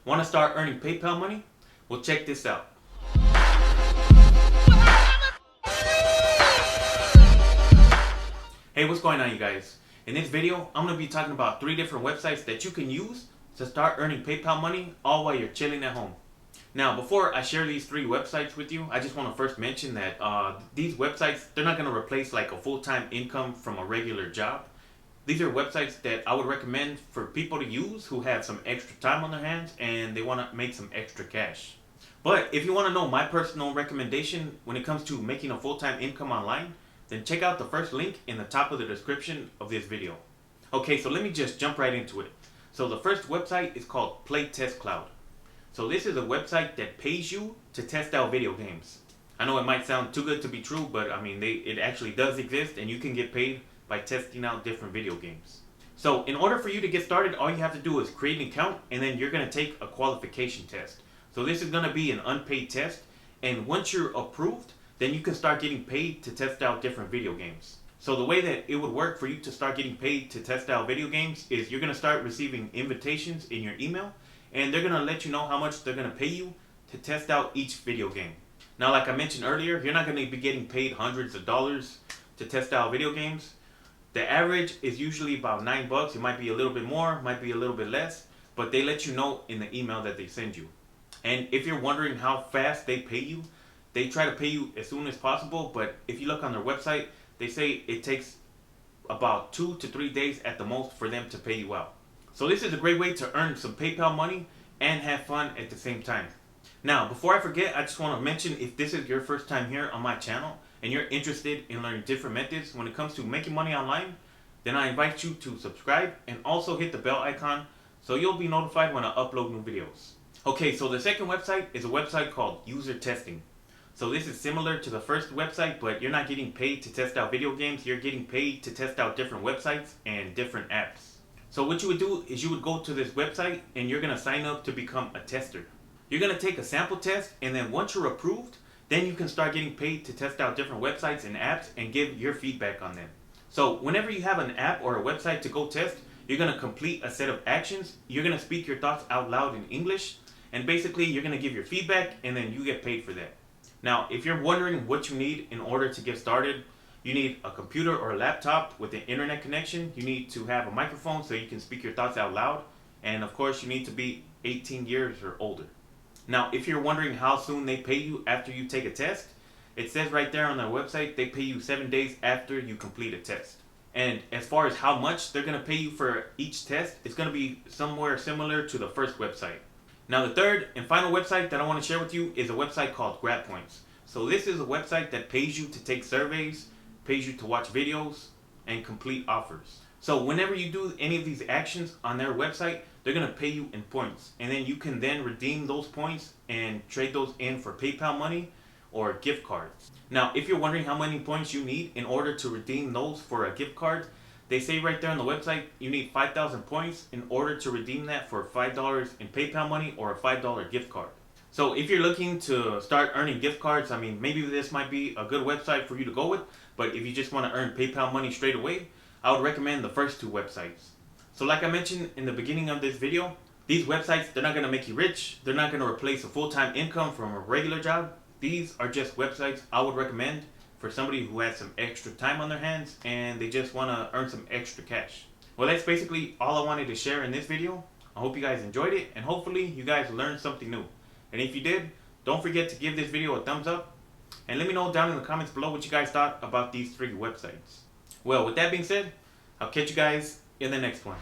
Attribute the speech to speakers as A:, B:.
A: Want to start earning PayPal money? Well, check this out. Hey, what's going on, you guys? In this video, I'm going to be talking about 3 different websites that you can use to start earning PayPal money all while you're chilling at home. Now, before I share these 3 websites with you, I just want to first mention that these websites, they're not going to replace like a full-time income from a regular job. These are websites that I would recommend for people to use who have some extra time on their hands and they want to make some extra cash. But if you want to know my personal recommendation when it comes to making a full-time income online, then check out the first link in the top of the description of this video. Okay, so let me just jump right into it. So the first website is called PlayTestCloud. So this is a website that pays you to test out video games. I know it might sound too good to be true, but I mean, it actually does exist and you can get paid by testing out different video games. So in order for you to get started, all you have to do is create an account and then you're going to take a qualification test. So this is going to be an unpaid test, and once you're approved, then you can start getting paid to test out different video games. So the way that it would work for you to start getting paid to test out video games is you're going to start receiving invitations in your email, and they're going to let you know how much they're going to pay you to test out each video game. Now, like I mentioned earlier, you're not going to be getting paid hundreds of dollars to test out video games. The average is usually about $9. It might be a little bit more, might be a little bit less, but they let you know in the email that they send you. And if you're wondering how fast they pay you, they try to pay you as soon as possible, but if you look on their website, they say it takes about 2 to 3 days at the most for them to pay you out. So this is a great way to earn some PayPal money and have fun at the same time. Now, before I forget, I just want to mention, if this is your first time here on my channel and you're interested in learning different methods when it comes to making money online, then I invite you to subscribe and also hit the bell icon so you'll be notified when I upload new videos. Okay, so the second website is a website called User Testing. So this is similar to the first website, but you're not getting paid to test out video games. You're getting paid to test out different websites and different apps. So what you would do is you would go to this website and you're going to sign up to become a tester. You're going to take a sample test, and then once you're approved, then you can start getting paid to test out different websites and apps and give your feedback on them. So whenever you have an app or a website to go test, you're going to complete a set of actions. You're going to speak your thoughts out loud in English. And basically, you're going to give your feedback, and then you get paid for that. Now, if you're wondering what you need in order to get started, you need a computer or a laptop with an internet connection. You need to have a microphone so you can speak your thoughts out loud. And of course, you need to be 18 years or older. Now, if you're wondering how soon they pay you after you take a test, it says right there on their website, they pay you 7 days after you complete a test. And as far as how much they're going to pay you for each test, it's going to be somewhere similar to the first website. Now, the third and final website that I want to share with you is a website called GrabPoints. So this is a website that pays you to take surveys, pays you to watch videos, and complete offers. So whenever you do any of these actions on their website, they're going to pay you in points. And then you can then redeem those points and trade those in for PayPal money or gift cards. Now, if you're wondering how many points you need in order to redeem those for a gift card, they say right there on the website you need 5,000 points in order to redeem that for $5 in PayPal money or a $5 gift card. So if you're looking to start earning gift cards, I mean, maybe this might be a good website for you to go with. But if you just want to earn PayPal money straight away, I would recommend the first 2 websites. So like I mentioned in the beginning of this video, these websites, they're not going to make you rich. They're not going to replace a full-time income from a regular job. These are just websites I would recommend for somebody who has some extra time on their hands and they just want to earn some extra cash. Well, that's basically all I wanted to share in this video. I hope you guys enjoyed it, and hopefully you guys learned something new. And if you did, don't forget to give this video a thumbs up and let me know down in the comments below what you guys thought about these 3 websites. Well, with that being said, I'll catch you guys in the next one.